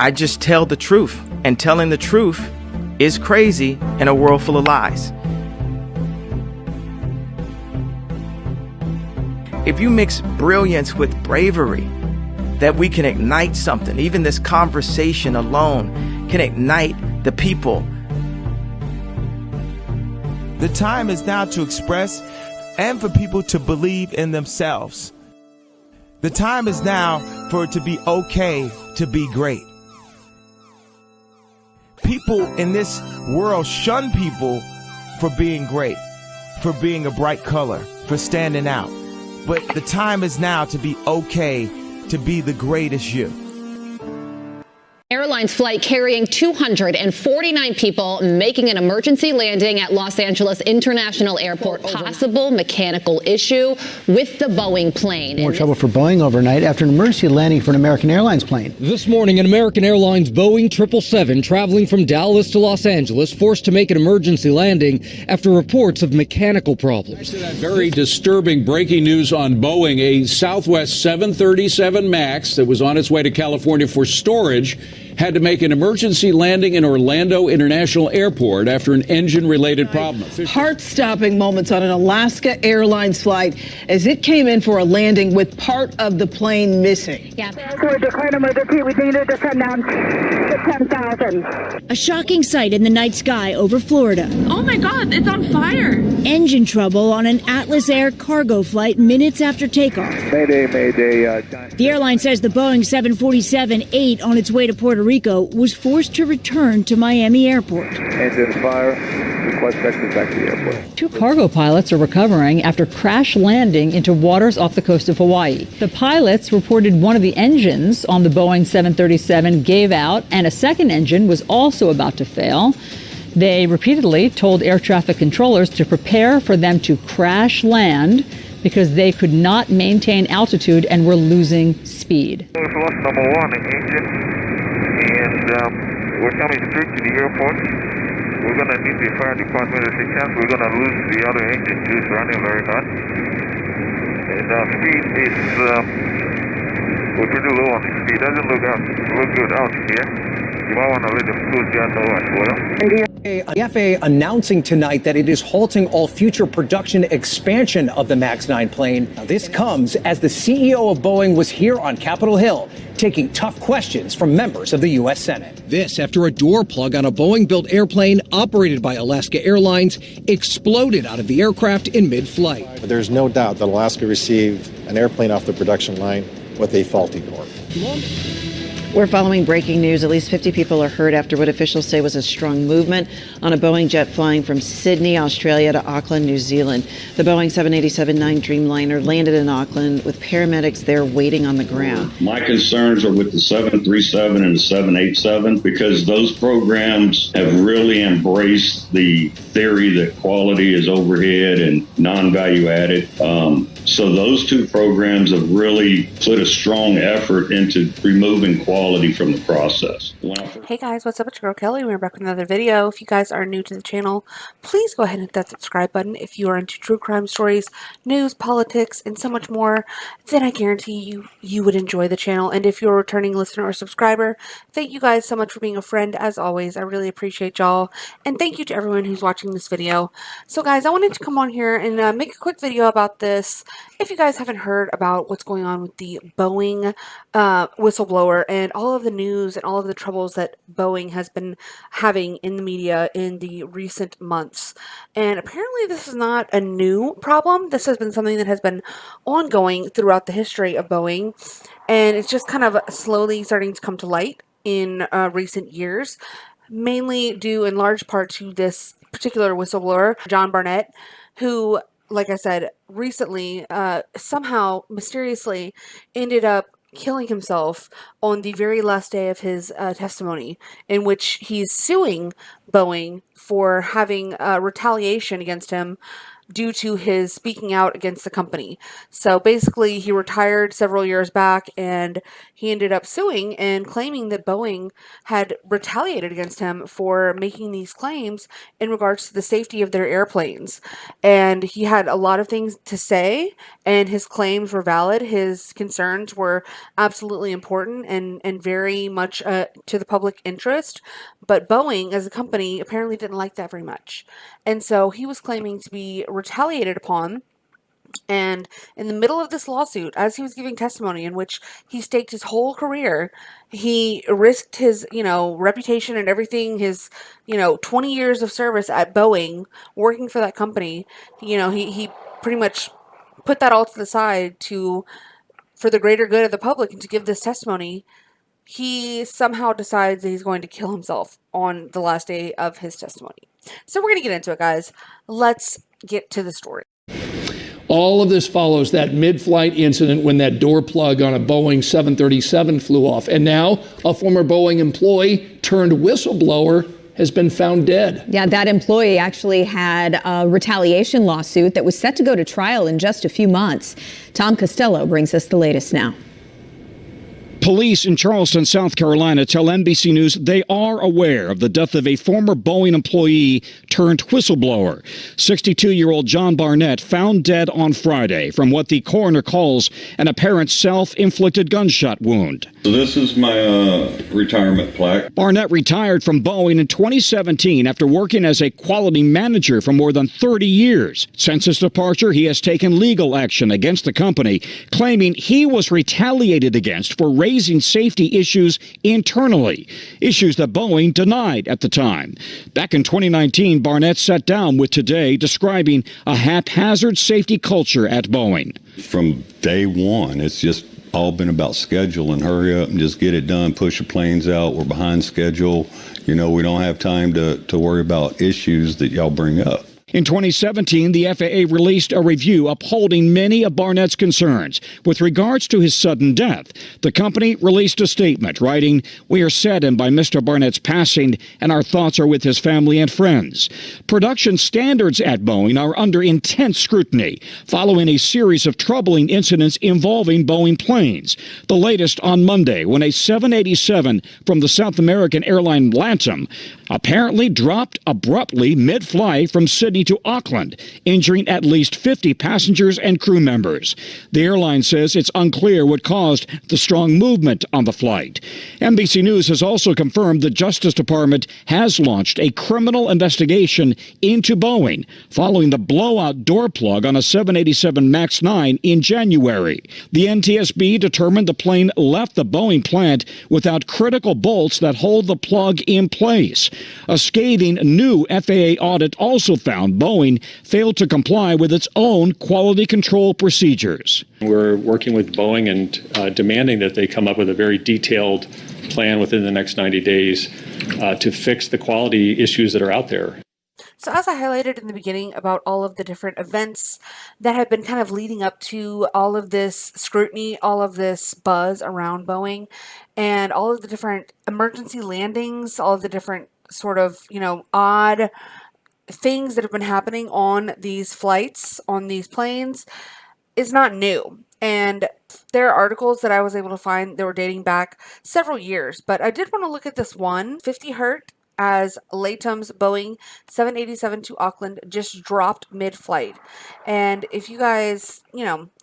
I just tell the truth, and telling the truth is crazy in a world full of lies. If you mix brilliance with bravery, that we can ignite something. Even this conversation alone can ignite the people. The time is now to express and for people to believe in themselves. The time is now for it to be okay to be great. People in this world shun people for being great, for being a bright color, for standing out. But the time is now to be okay to be the greatest you. Airlines flight carrying 249 people making an emergency landing at Los Angeles International Airport. Possible mechanical issue with the Boeing plane. More trouble for Boeing overnight after an emergency landing for an American Airlines plane. This morning, an American Airlines Boeing 777 traveling from Dallas to Los Angeles forced to make an emergency landing after reports of mechanical problems. Very disturbing breaking news on Boeing. A Southwest 737 MAX that was on its way to California for storage had to make an emergency landing in Orlando International Airport after an engine-related problem. Heart-stopping moments on an Alaska Airlines flight as it came in for a landing with part of the plane missing. Yeah. We're declaring emergency. We need to descend down to 10,000. A shocking sight in the night sky over Florida. Oh my God, it's on fire. Engine trouble on an Atlas Air cargo flight minutes after takeoff. Mayday, mayday. The airline says the Boeing 747-8 on its way to Puerto Rico was forced to return to Miami Airport. Engine fire. Request exit back to the airport. 2 cargo pilots are recovering after crash landing into waters off the coast of Hawaii. The pilots reported one of the engines on the Boeing 737 gave out, and a second engine was also about to fail. They repeatedly told air traffic controllers to prepare for them to crash land because they could not maintain altitude and were losing speed. Loss number 1, engine, and we're coming straight to the airport. We're going to need the fire department assistance. We're going to lose the other engine too. It's running very hot. And speed is, we're pretty low on the speed. Doesn't look good out here. You might want to let the fuel jet know as well. The FAA announcing tonight that it is halting all future production expansion of the MAX 9 plane. Now, this comes as the CEO of Boeing was here on Capitol Hill taking tough questions from members of the U.S. Senate. This after a door plug on a Boeing-built airplane operated by Alaska Airlines exploded out of the aircraft in mid-flight. There's no doubt that Alaska received an airplane off the production line with a faulty door. We're following breaking news. At least 50 people are hurt after what officials say was a strong movement on a Boeing jet flying from Sydney, Australia to Auckland, New Zealand. The Boeing 787-9 Dreamliner landed in Auckland with paramedics there waiting on the ground. My concerns are with the 737 and the 787 because those programs have really embraced the theory that quality is overhead and non-value added. So those two programs have really put a strong effort into removing quality from the process. Hey guys, what's up? It's your girl Kelly. We're back with another video. If you guys are new to the channel, please go ahead and hit that subscribe button. If you are into true crime stories, news, politics, and so much more, then I guarantee you would enjoy the channel. And if you're a returning listener or subscriber, thank you guys so much for being a friend. As always, I really appreciate y'all. And thank you to everyone who's watching this video. So guys, I wanted to come on here and make a quick video about this. If you guys haven't heard about what's going on with the Boeing whistleblower and all of the news and all of the troubles that Boeing has been having in the media in the recent months. And apparently this is not a new problem. This has been something that has been ongoing throughout the history of Boeing. And it's just kind of slowly starting to come to light in recent years, mainly due in large part to this particular whistleblower, John Barnett, who, like I said, recently somehow mysteriously ended up killing himself on the very last day of his testimony, in which he's suing Boeing for having retaliation against him due to his speaking out against the company. So basically, he retired several years back, and he ended up suing and claiming that Boeing had retaliated against him for making these claims in regards to the safety of their airplanes. And he had a lot of things to say, and his claims were valid. His concerns were absolutely important and very much to the public interest. But Boeing, as a company, apparently didn't like that very much. And so he was claiming to be retaliated upon. And in the middle of this lawsuit, as he was giving testimony in which he staked his whole career, he risked his, reputation and everything, his, 20 years of service at Boeing, working for that company. He pretty much put that all to the side for the greater good of the public and to give this testimony. He somehow decides that he's going to kill himself on the last day of his testimony. So we're going to get into it, guys. Let's get to the story. All of this follows that mid-flight incident when that door plug on a Boeing 737 flew off. And now a former Boeing employee turned whistleblower has been found dead. Yeah, that employee actually had a retaliation lawsuit that was set to go to trial in just a few months. Tom Costello brings us the latest now. Police in Charleston, South Carolina tell NBC News they are aware of the death of a former Boeing employee turned whistleblower. 62-year-old John Barnett found dead on Friday from what the coroner calls an apparent self-inflicted gunshot wound. So this is my retirement plaque. Barnett retired from Boeing in 2017 after working as a quality manager for more than 30 years. Since his departure, he has taken legal action against the company, claiming he was retaliated against for raising safety issues internally, issues that Boeing denied at the time. Back in 2019, Barnett sat down with Today describing a haphazard safety culture at Boeing. From day one, it's just all been about schedule and hurry up and just get it done, push the planes out. We're behind schedule. We don't have time to worry about issues that y'all bring up. In 2017, the FAA released a review upholding many of Barnett's concerns. With regards to his sudden death, the company released a statement writing, "We are saddened by Mr. Barnett's passing, and our thoughts are with his family and friends." Production standards at Boeing are under intense scrutiny, following a series of troubling incidents involving Boeing planes. The latest on Monday, when a 787 from the South American airline LATAM apparently dropped abruptly mid-flight from Sydney to Auckland, injuring at least 50 passengers and crew members. The airline says it's unclear what caused the strong movement on the flight. NBC News has also confirmed the Justice Department has launched a criminal investigation into Boeing following the blowout door plug on a 787 MAX 9 in January. The NTSB determined the plane left the Boeing plant without critical bolts that hold the plug in place. A scathing new FAA audit also found Boeing failed to comply with its own quality control procedures. We're working with Boeing and demanding that they come up with a very detailed plan within the next 90 days to fix the quality issues that are out there. So as I highlighted in the beginning about all of the different events that have been kind of leading up to all of this scrutiny, all of this buzz around Boeing, and all of the different emergency landings, all of the different sort of, odd things that have been happening on these flights, on these planes, is not new. And there are articles that I was able to find that were dating back several years, but I did want to look at this one. 50 hurt as LATAM's Boeing 787 to Auckland just dropped mid-flight. And if you guys,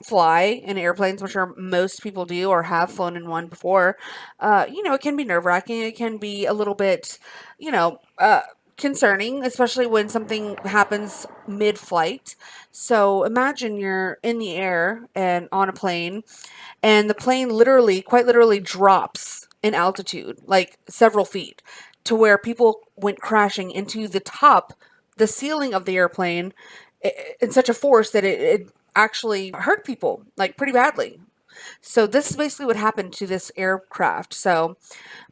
fly in airplanes, which are most people do or have flown in one before, it can be nerve-wracking. It can be a little bit, concerning, especially when something happens mid-flight. So imagine you're in the air and on a plane, and the plane quite literally drops in altitude, like several feet, to where people went crashing into the ceiling of the airplane in such a force that it actually hurt people, like pretty badly. So this is basically what happened to this aircraft. So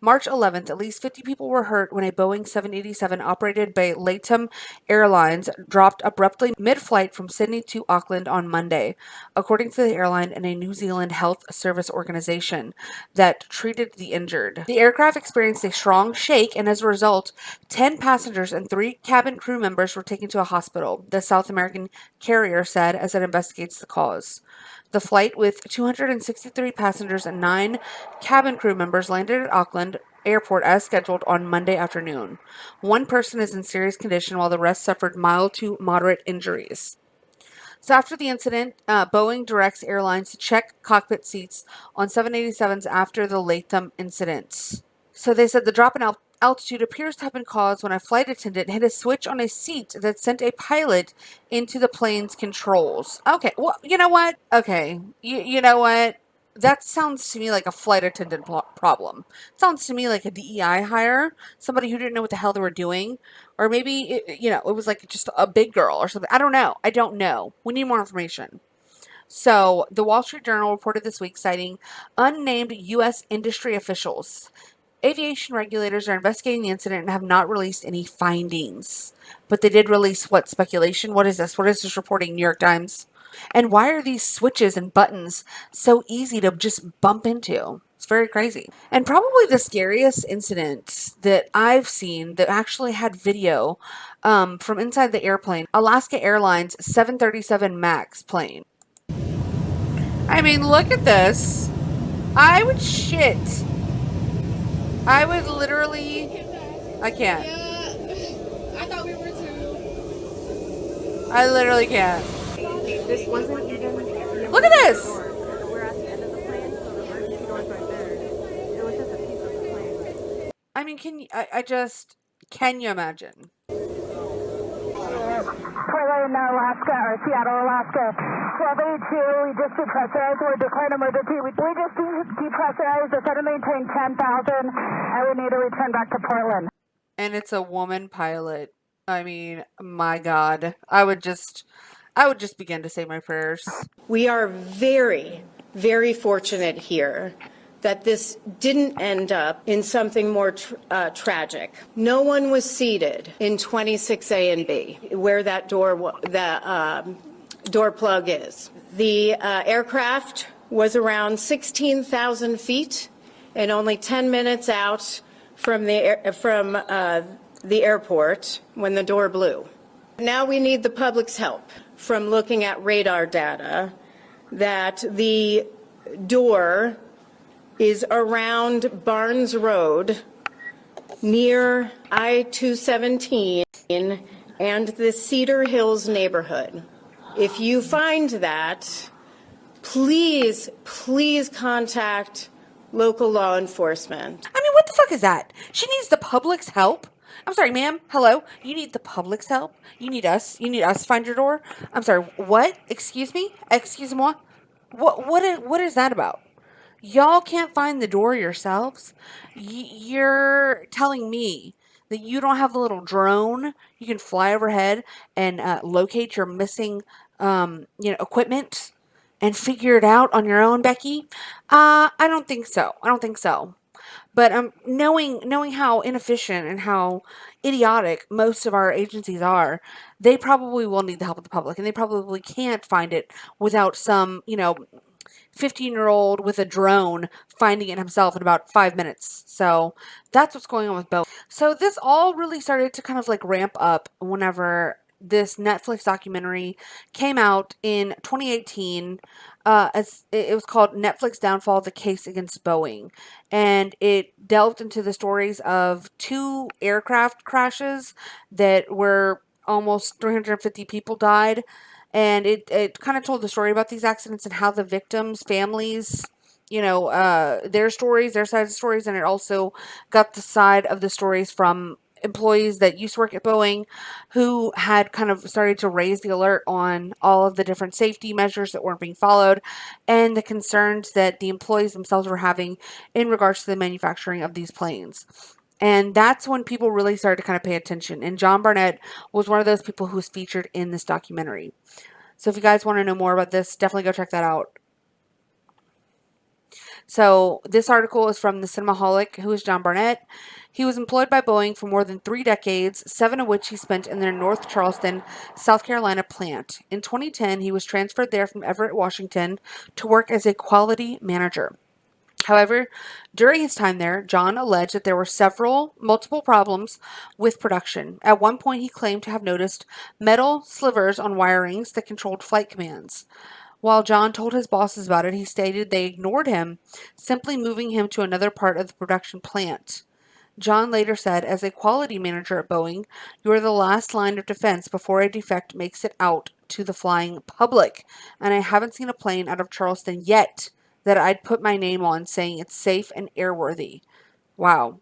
March 11th, at least 50 people were hurt when a Boeing 787 operated by LATAM Airlines dropped abruptly mid-flight from Sydney to Auckland on Monday, according to the airline and a New Zealand health service organization that treated the injured. The aircraft experienced a strong shake, and as a result, 10 passengers and 3 cabin crew members were taken to a hospital, the South American carrier said as it investigates the cause. The flight with 263 passengers and 9 cabin crew members landed at Auckland Airport as scheduled on Monday afternoon. One person is in serious condition while the rest suffered mild to moderate injuries. So after the incident, Boeing directs airlines to check cockpit seats on 787s after the Latham incident. So they said the drop in altitude appears to have been caused when a flight attendant hit a switch on a seat that sent a pilot into the plane's controls. Okay, well, you know what? Okay, you know what? That sounds to me like a flight attendant problem. It sounds to me like a DEI hire, somebody who didn't know what the hell they were doing. Or maybe, it was like just a big girl or something. I don't know. We need more information. So, the Wall Street Journal reported this week citing unnamed U.S. industry officials. Aviation regulators are investigating the incident and have not released any findings. But they did release what speculation? What is this? What is this reporting, New York Times? And why are these switches and buttons so easy to just bump into? It's very crazy. And probably the scariest incident that I've seen that actually had video from inside the airplane, Alaska Airlines 737 MAX plane. I mean, look at this. I would shit. I would literally... I can't. I thought we were too. I literally can't. This wasn't even... Look at this! We're at the end of the plane, so the emergency door's right there. It was just a piece of the plane. I mean, can you imagine? Portland, Alaska, or Seattle, Alaska. 1282, we just depressurized. We're declaring emergency. We just depressurized. The center maintained 10,000, and we need to return back to Portland. And it's a woman pilot. I mean, my God. I would just begin to say my prayers. We are very, very fortunate here that this didn't end up in something more tragic. No one was seated in 26A and B, where that door plug is. The aircraft was around 16,000 feet and only 10 minutes out from the airport when the door blew. Now we need the public's help from looking at radar data that the door is around Barnes Road near I-217 and the Cedar Hills neighborhood. If you find that, please contact local law enforcement. I mean, what the fuck is that? She needs the public's help? I'm sorry, ma'am. Hello? You need the public's help? You need us to find your door? I'm sorry, what? Excuse me? Excuse-moi? What is that about? Y'all can't find the door yourselves? You're telling me that you don't have the little drone you can fly overhead and locate your missing equipment and figure it out on your own, Becky? I don't think so. But knowing how inefficient and how idiotic most of our agencies are, they probably will need the help of the public, and they probably can't find it without some, 15-year-old with a drone finding it himself in about 5 minutes. So that's what's going on with Boeing. So this all really started to kind of like ramp up whenever this Netflix documentary came out in 2018. As it was called Netflix Downfall, The Case Against Boeing. And it delved into the stories of 2 aircraft crashes that were almost 350 people died. And it kind of told the story about these accidents and how the victims' families, their stories, their side of the stories. And it also got the side of the stories from employees that used to work at Boeing who had kind of started to raise the alert on all of the different safety measures that weren't being followed and the concerns that the employees themselves were having in regards to the manufacturing of these planes. And that's when people really started to kind of pay attention. And John Barnett was one of those people who was featured in this documentary. So if you guys want to know more about this, definitely go check that out. So this article is from the Cinemaholic, who is John Barnett. He was employed by Boeing for more than 3 decades, 7 of which he spent in their North Charleston, South Carolina plant. In 2010, he was transferred there from Everett, Washington, to work as a quality manager. However, during his time there, John alleged that there were multiple problems with production. At one point, he claimed to have noticed metal slivers on wirings that controlled flight commands. While John told his bosses about it, he stated they ignored him, simply moving him to another part of the production plant. John later said, as a quality manager at Boeing, you are the last line of defense before a defect makes it out to the flying public, and I haven't seen a plane out of Charleston yet that I'd put my name on saying it's safe and airworthy. Wow.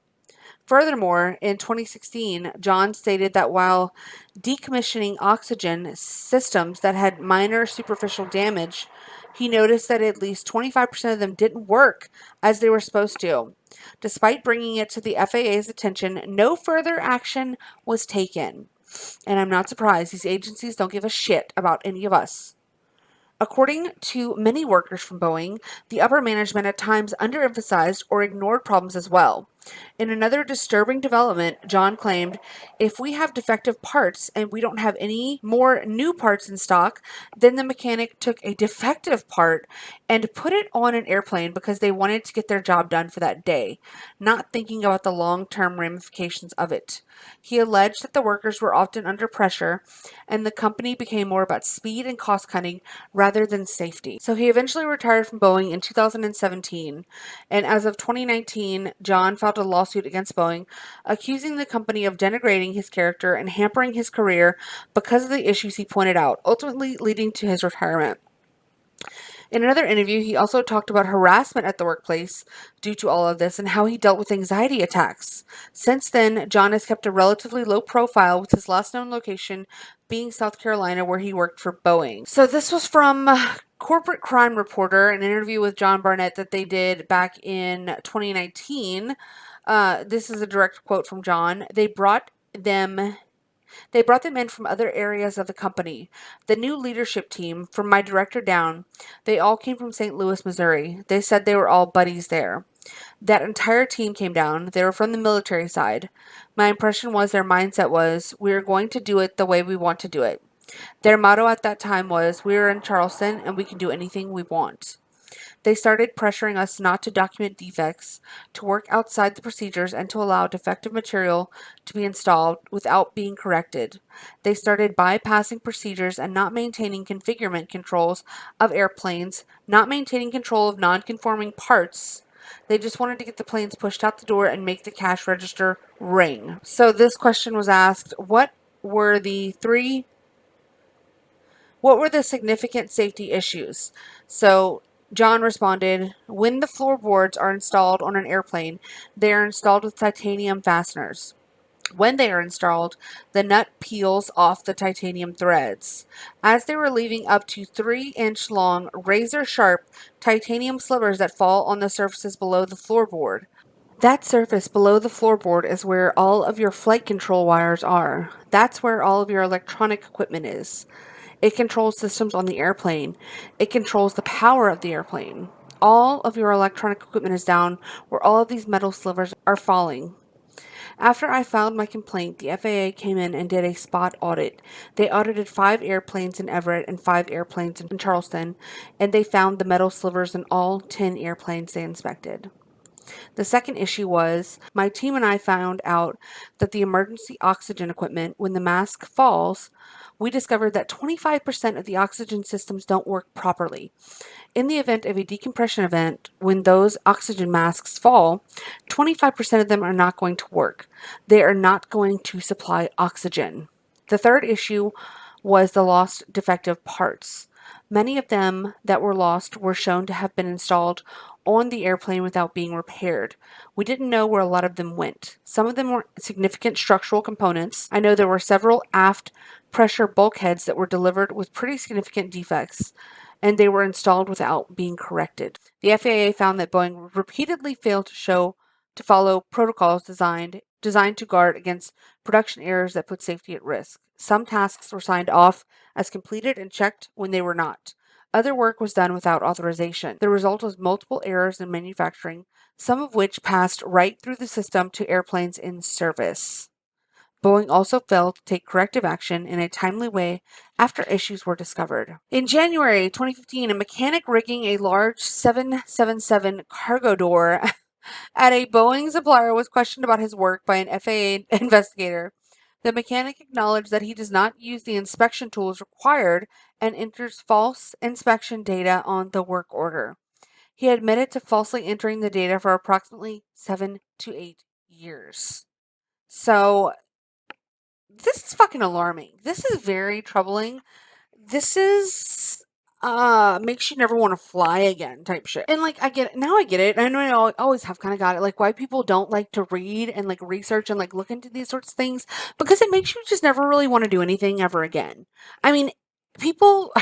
Furthermore, in 2016, John stated that while decommissioning oxygen systems that had minor superficial damage, he noticed that at least 25% of them didn't work as they were supposed to. Despite bringing it to the FAA's attention, no further action was taken. And I'm not surprised. These agencies don't give a shit about any of us. According to many workers from Boeing, the upper management at times underemphasized or ignored problems as well. In another disturbing development, John claimed, if we have defective parts and we don't have any more new parts in stock, then the mechanic took a defective part and put it on an airplane because they wanted to get their job done for that day, not thinking about the long-term ramifications of it. He alleged that the workers were often under pressure and the company became more about speed and cost cutting rather than safety. So he eventually retired from Boeing in 2017, and as of 2019, John filed a lawsuit against Boeing, accusing the company of denigrating his character and hampering his career because of the issues he pointed out, ultimately leading to his retirement. In another interview, he also talked about harassment at the workplace due to all of this and how he dealt with anxiety attacks. Since then, John has kept a relatively low profile, with his last known location being South Carolina, where he worked for Boeing. So this was from Corporate Crime Reporter, an interview with John Barnett that they did back in 2019. This is a direct quote from John. They brought them in from other areas of the company. The new leadership team, from my director down, they all came from St. Louis, Missouri. They said they were all buddies there. That entire team came down. They were from the military side. My impression was their mindset was, we are going to do it the way we want to do it. Their motto at that time was, we are in Charleston and we can do anything we want. They started pressuring us not to document defects, to work outside the procedures, and to allow defective material to be installed without being corrected. They started bypassing procedures and not maintaining configurement controls of airplanes, not maintaining control of non-conforming parts. They just wanted to get the planes pushed out the door and make the cash register ring. So this question was asked, what were the significant safety issues? So John responded, when the floorboards are installed on an airplane, they are installed with titanium fasteners. When they are installed, the nut peels off the titanium threads. As they were leaving up to 3-inch long, razor-sharp titanium slivers that fall on the surfaces below the floorboard. That surface below the floorboard is where all of your flight control wires are. That's where all of your electronic equipment is. It controls systems on the airplane. It controls the power of the airplane. All of your electronic equipment is down where all of these metal slivers are falling. After I filed my complaint, the FAA came in and did a spot audit. They audited 5 airplanes in Everett and 5 airplanes in Charleston, and they found the metal slivers in all 10 airplanes they inspected. The second issue was, my team and I found out that the emergency oxygen equipment, when the mask falls, we discovered that 25% of the oxygen systems don't work properly. In the event of a decompression event, when those oxygen masks fall, 25% of them are not going to work. They are not going to supply oxygen. The third issue was the lost defective parts. Many of them that were lost were shown to have been installed on the airplane without being repaired. We didn't know where a lot of them went. Some of them were significant structural components. I know there were several aft pressure bulkheads that were delivered with pretty significant defects, and they were installed without being corrected. The FAA found that Boeing repeatedly failed to follow protocols designed to guard against production errors that put safety at risk. Some tasks were signed off as completed and checked when they were not. Other work was done without authorization. The result was multiple errors in manufacturing, some of which passed right through the system to airplanes in service. Boeing also failed to take corrective action in a timely way after issues were discovered. In January 2015, a mechanic rigging a large 777 cargo door at a Boeing supplier was questioned about his work by an FAA investigator. The mechanic acknowledged that he does not use the inspection tools required and enters false inspection data on the work order. He admitted to falsely entering the data for approximately 7 to 8 years. So, this is fucking alarming. This is very troubling. This is makes you never want to fly again type shit. And like I get it. I know I always have kind of got it. Like why people don't like to read and like research and like look into these sorts of things, because it makes you just never really want to do anything ever again. I mean, people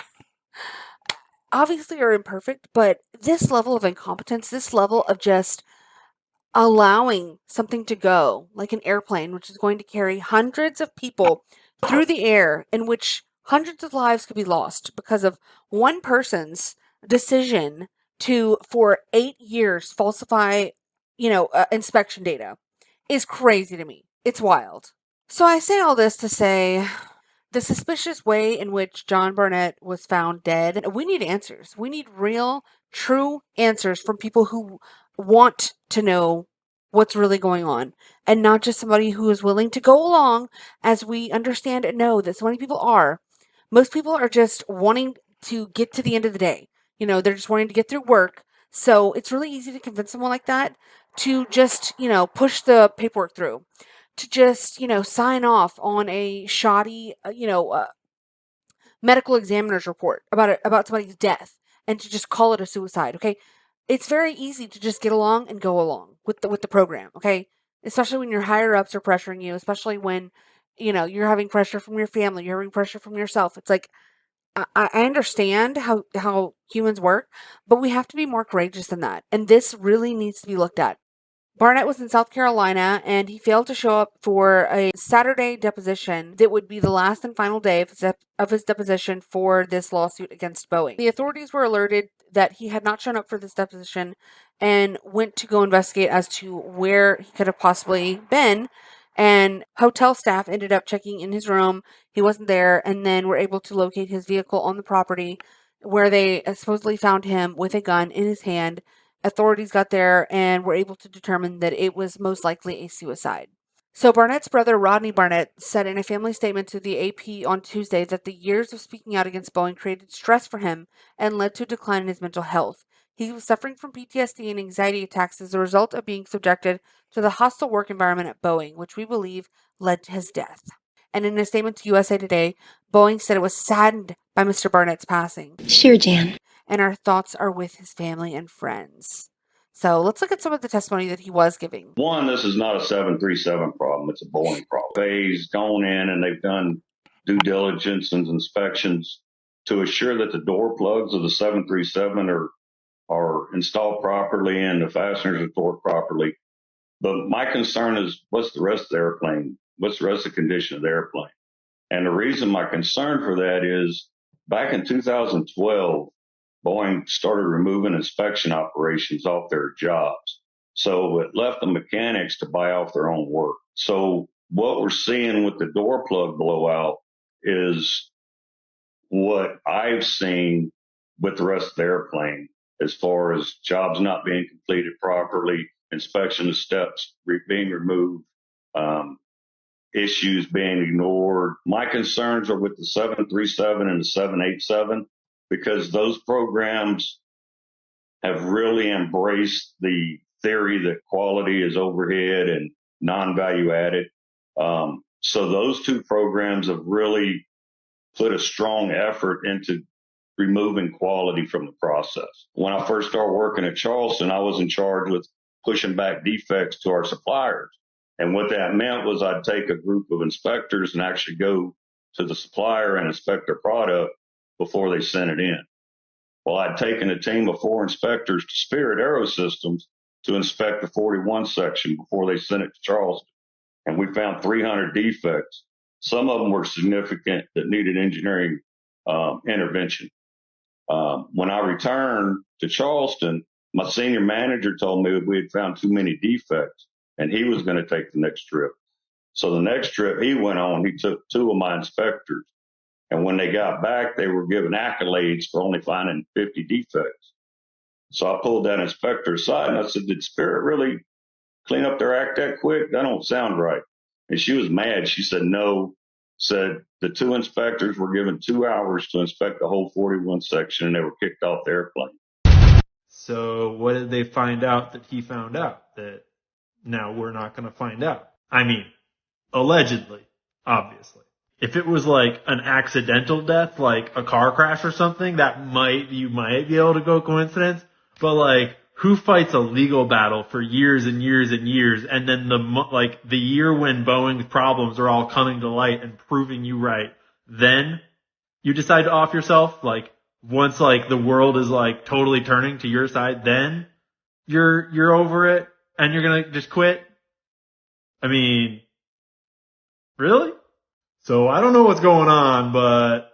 obviously are imperfect, but this level of incompetence, this level of just allowing something to go, like an airplane, which is going to carry hundreds of people through the air, in which hundreds of lives could be lost because of one person's decision to, for 8 years, falsify, inspection data, is crazy to me. It's wild. So I say all this to say, the suspicious way in which John Barnett was found dead, we need answers. We need real, true answers from people who want to know what's really going on, and not just somebody who is willing to go along, as we understand and know that so many people are. Most people are just wanting to get to the end of the day. They're just wanting to get through work. So it's really easy to convince someone like that to just, push the paperwork through, to just, sign off on a shoddy, medical examiner's report about somebody's death, and to just call it a suicide. Okay, it's very easy to just get along and go along with the program. Okay, especially when your higher ups are pressuring you, especially when you're having pressure from your family, you're having pressure from yourself. It's like I understand how humans work, but we have to be more courageous than that, and this really needs to be looked at. Barnett was in South Carolina, and he failed to show up for a Saturday deposition that would be the last and final day of his deposition for this lawsuit against Boeing. The authorities were alerted that he had not shown up for this deposition and went to go investigate as to where he could have possibly been. And hotel staff ended up checking in his room. He wasn't there, and then were able to locate his vehicle on the property, where they supposedly found him with a gun in his hand. Authorities got there and were able to determine that it was most likely a suicide. So Barnett's brother, Rodney Barnett, said in a family statement to the AP on Tuesday that the years of speaking out against Boeing created stress for him and led to a decline in his mental health. He was suffering from PTSD and anxiety attacks as a result of being subjected to the hostile work environment at Boeing, which we believe led to his death. And in a statement to USA Today, Boeing said it was saddened by Mr. Barnett's passing. Sure, Jan. And our thoughts are with his family and friends. So let's look at some of the testimony that he was giving. One, this is not a 737 problem. It's a Boeing problem. They've gone in and they've done due diligence and inspections to assure that the door plugs of the 737 are installed properly and the fasteners are torqued properly. But my concern is, what's the rest of the airplane? What's the rest of the condition of the airplane? And the reason my concern for that is, back in 2012, Boeing started removing inspection operations off their jobs. So it left the mechanics to buy off their own work. So what we're seeing with the door plug blowout is what I've seen with the rest of the airplane, as far as jobs not being completed properly, inspection steps being removed, issues being ignored. My concerns are with the 737 and the 787, because those programs have really embraced the theory that quality is overhead and non-value added. So those two programs have really put a strong effort into removing quality from the process. When I first started working at Charleston, I was in charge with pushing back defects to our suppliers. And what that meant was I'd take a group of inspectors and actually go to the supplier and inspect their product before they sent it in. Well, I'd taken a team of 4 inspectors to Spirit Aerosystems to inspect the 41 section before they sent it to Charleston. And we found 300 defects. Some of them were significant that needed engineering intervention. When I returned to Charleston, my senior manager told me that we had found too many defects and he was going to take the next trip. So the next trip he went on, he took two of my inspectors. And when they got back, they were given accolades for only finding 50 defects. So I pulled that inspector aside and I said, did Spirit really clean up their act that quick? That don't sound right. And she was mad. She said, no, said the two inspectors were given 2 hours to inspect the whole 41 section and they were kicked off the airplane. So what did they find out that he found out that now we're not going to find out? I mean, allegedly, obviously. If it was like an accidental death, like a car crash or something, you might be able to go coincidence. But like, who fights a legal battle for years and years and years, and then the year when Boeing's problems are all coming to light and proving you right, then you decide to off yourself? Like, once like the world is like totally turning to your side, then you're over it and you're gonna just quit? I mean, really? So I don't know what's going on, but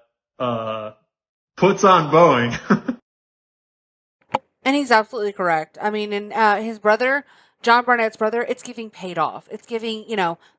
puts on Boeing. And he's absolutely correct. I mean, and his brother, John Barnett's brother, it's giving paid off. It's giving,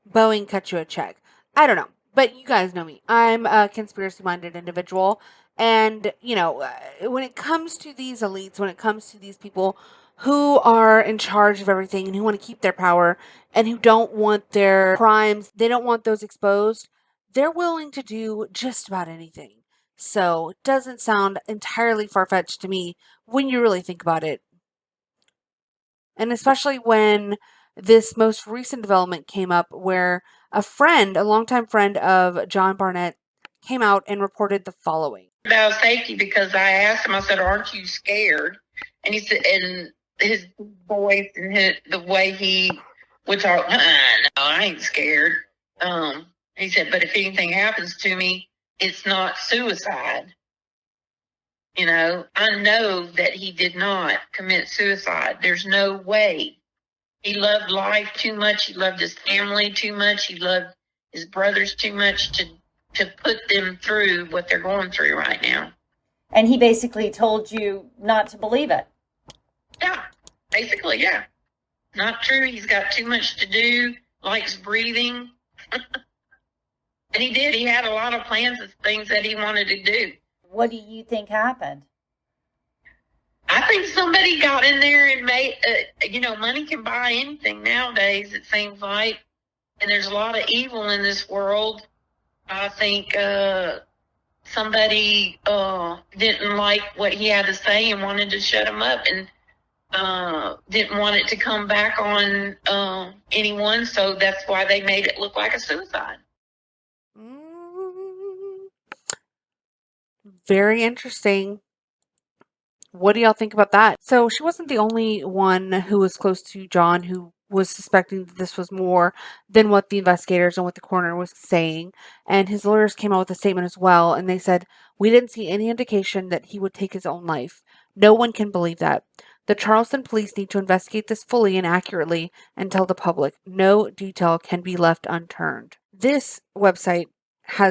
Boeing cut you a check. I don't know. But you guys know me. I'm a conspiracy-minded individual. And, when it comes to these elites, when it comes to these people who are in charge of everything and who want to keep their power and who don't want their crimes, they don't want those exposed, they're willing to do just about anything. So it doesn't sound entirely far-fetched to me when you really think about it. And especially when this most recent development came up where a longtime friend of John Barnett, came out and reported the following. About safety, because I asked him, I said, aren't you scared? And he said, and his voice and the way he would talk, no, I ain't scared. He said, but if anything happens to me, it's not suicide. I know that he did not commit suicide. There's no way. He loved life too much. He loved his family too much. He loved his brothers too much to put them through what they're going through right now. And he basically told you not to believe it. Yeah, basically, yeah. Not true. He's got too much to do, likes breathing. And he did. He had a lot of plans of things that he wanted to do. What do you think happened? I think somebody got in there and made, money can buy anything nowadays, it seems like. And there's a lot of evil in this world. I think somebody didn't like what he had to say and wanted to shut him up and didn't want it to come back on anyone. So that's why they made it look like a suicide. Very interesting. What do y'all think about that? So she wasn't the only one who was close to John who was suspecting that this was more than what the investigators and what the coroner was saying. And his lawyers came out with a statement as well. And they said, we didn't see any indication that he would take his own life. No one can believe that. The Charleston police need to investigate this fully and accurately and tell the public. No detail can be left unturned. This website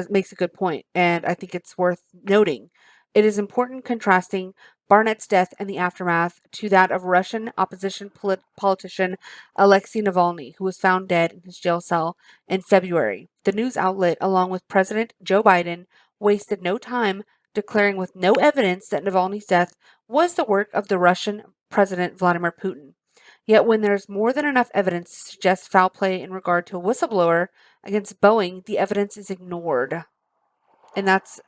makes a good point, and I think it's worth noting. It is important contrasting Barnett's death and the aftermath to that of Russian opposition politician Alexei Navalny, who was found dead in his jail cell in February. The news outlet, along with President Joe Biden, wasted no time declaring with no evidence that Navalny's death was the work of the Russian President Vladimir Putin. Yet when there's more than enough evidence to suggest foul play in regard to a whistleblower against Boeing, the evidence is ignored. And that's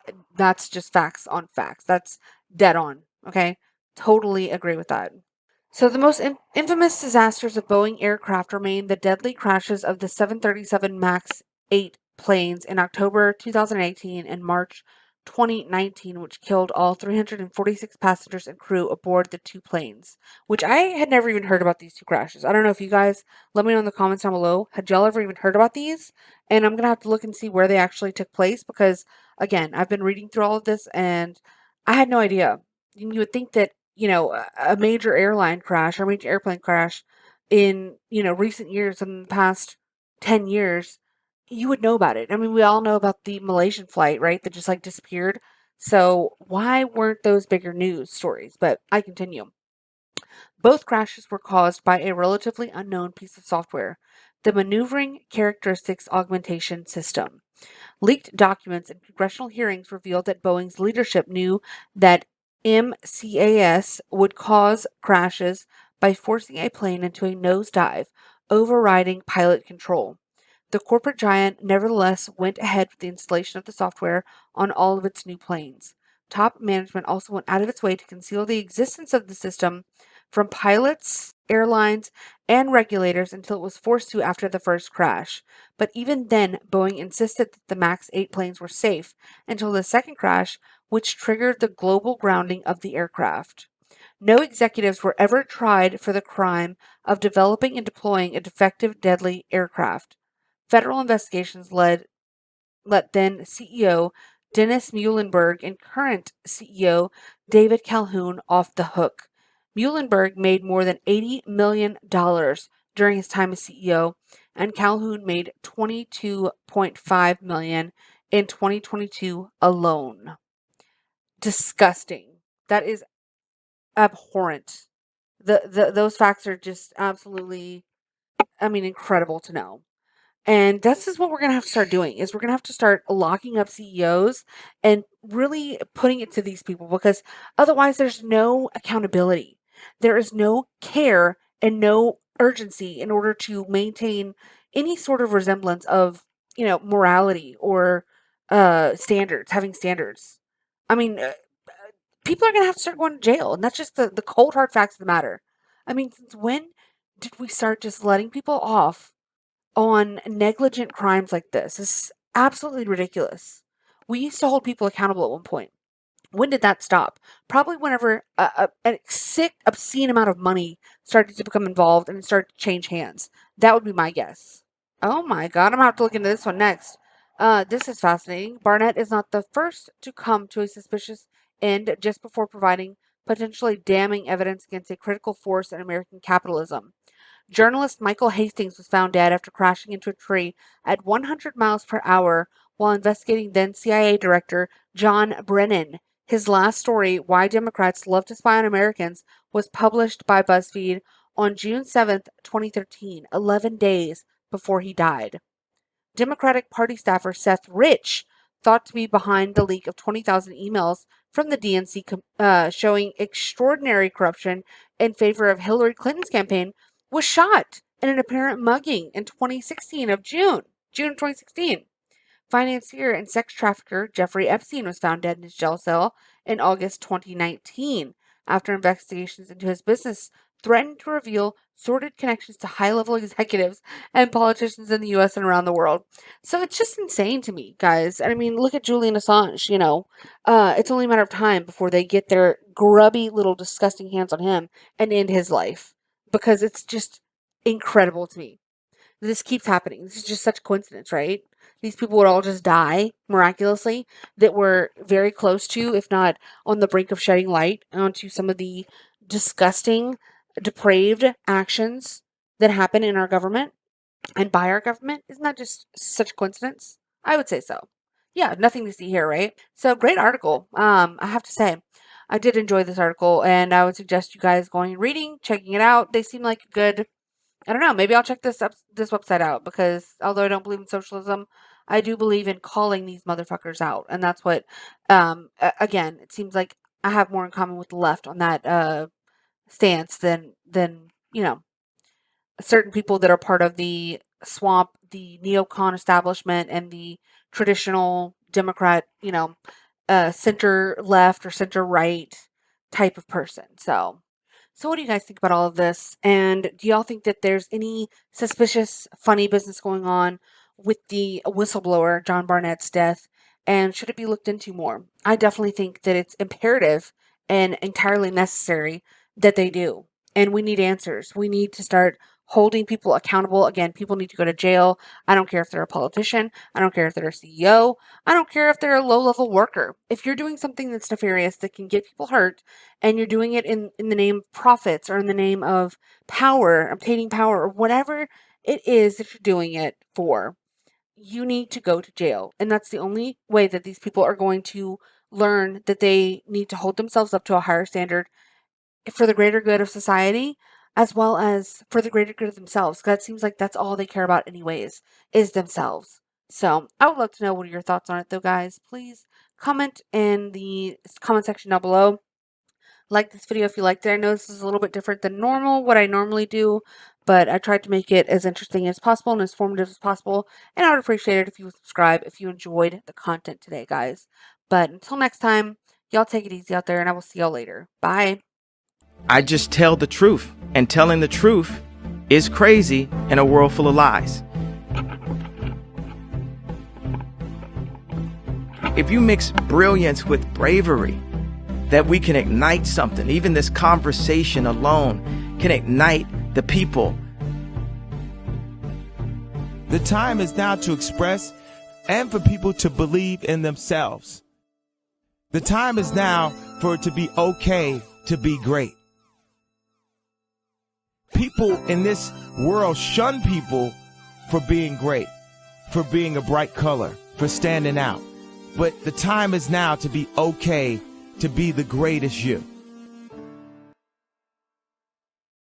just facts on facts. That's dead on. Okay? Totally agree with that. So the most infamous disasters of Boeing aircraft remain the deadly crashes of the 737 MAX 8 planes in October 2018 and March 2019, which killed all 346 passengers and crew aboard the two planes, which I had never even heard about these two crashes. I don't know if you guys, let me know in the comments down below, had y'all ever even heard about these? And I'm going to have to look and see where they actually took place because, again, I've been reading through all of this and I had no idea. You would think that, a major airline crash or major airplane crash in, recent years, in the past 10 years, you would know about it. I mean, we all know about the Malaysian flight, right? That just disappeared. So why weren't those bigger news stories? But I continue. Both crashes were caused by a relatively unknown piece of software, the Maneuvering Characteristics Augmentation System. Leaked documents and congressional hearings revealed that Boeing's leadership knew that MCAS would cause crashes by forcing a plane into a nosedive, overriding pilot control. The corporate giant nevertheless went ahead with the installation of the software on all of its new planes. Top management also went out of its way to conceal the existence of the system from pilots, airlines, and regulators until it was forced to after the first crash. But even then, Boeing insisted that the MAX 8 planes were safe until the second crash, which triggered the global grounding of the aircraft. No executives were ever tried for the crime of developing and deploying a defective, deadly aircraft. Federal investigations let then CEO Dennis Muhlenberg and current CEO David Calhoun off the hook. Muhlenberg made more than $80 million during his time as CEO, and Calhoun made $22.5 million in 2022 alone. Disgusting. That is abhorrent. Those facts are just absolutely, incredible to know. And this is what we're going to have to start doing is we're going to have to start locking up CEOs and really putting it to these people, because otherwise there's no accountability. There is no care and no urgency in order to maintain any sort of resemblance of, morality or standards, having standards. People are going to have to start going to jail, and that's just the cold hard facts of the matter. Since when did we start just letting people off on negligent crimes like this? Is absolutely ridiculous. We used to hold people accountable at one point. When did that stop? Probably whenever a sick, obscene amount of money started to become involved and started to change hands. That would be my guess. Oh my God, I'm gonna have to look into this one next. This is fascinating. Barnett is not the first to come to a suspicious end just before providing potentially damning evidence against a critical force in American capitalism. Journalist Michael Hastings was found dead after crashing into a tree at 100 miles per hour while investigating then CIA Director John Brennan. His last story, Why Democrats Love to Spy on Americans, was published by BuzzFeed on June 7, 2013, 11 days before he died. Democratic Party staffer Seth Rich, thought to be behind the leak of 20,000 emails from the DNC showing extraordinary corruption in favor of Hillary Clinton's campaign, was shot in an apparent mugging in 2016 of June 2016. Financier and sex trafficker Jeffrey Epstein was found dead in his jail cell in August 2019 after investigations into his business threatened to reveal sordid connections to high-level executives and politicians in the U.S. and around the world. So it's just insane to me, guys. Look at Julian Assange, it's only a matter of time before they get their grubby little disgusting hands on him and end his life, because it's just incredible to me. This keeps happening. This is just such a coincidence, right? These people would all just die miraculously that were very close to, if not on the brink of shedding light onto some of the disgusting, depraved actions that happen in our government and by our government. Isn't that just such a coincidence? I would say so. Yeah, nothing to see here, right? So great article. I have to say, I did enjoy this article, and I would suggest you guys going and reading, checking it out. They seem like a good, I don't know, maybe I'll check this website out, because although I don't believe in socialism, I do believe in calling these motherfuckers out. And that's what, again, it seems like I have more in common with the left on that stance than certain people that are part of the swamp, the neocon establishment, and the traditional Democrat, center left or center right type of person. So what do you guys think about all of this? And do y'all think that there's any suspicious, funny business going on with the whistleblower, John Barnett's death? And should it be looked into more? I definitely think that it's imperative and entirely necessary that they do. And we need answers. We need to start holding people accountable. Again, people need to go to jail. I don't care if they're a politician. I don't care if they're a CEO. I don't care if they're a low-level worker. If you're doing something that's nefarious that can get people hurt, and you're doing it in the name of profits or in the name of power, obtaining power, or whatever it is that you're doing it for, you need to go to jail. And that's the only way that these people are going to learn that they need to hold themselves up to a higher standard for the greater good of society, as well as for the greater good of themselves. Because it seems like that's all they care about anyways, is themselves. So I would love to know what are your thoughts on it, though, guys. Please comment in the comment section down below. Like this video if you liked it. I know this is a little bit different than normal, what I normally do, but I tried to make it as interesting as possible and as informative as possible. And I would appreciate it if you would subscribe if you enjoyed the content today, guys. But until next time, y'all take it easy out there, and I will see y'all later. Bye. I just tell the truth, and telling the truth is crazy in a world full of lies. If you mix brilliance with bravery, that we can ignite something. Even this conversation alone can ignite the people. The time is now to express and for people to believe in themselves. The time is now for it to be okay to be great. People in this world shun people for being great, for being a bright color, for standing out. But the time is now to be okay to be the greatest you.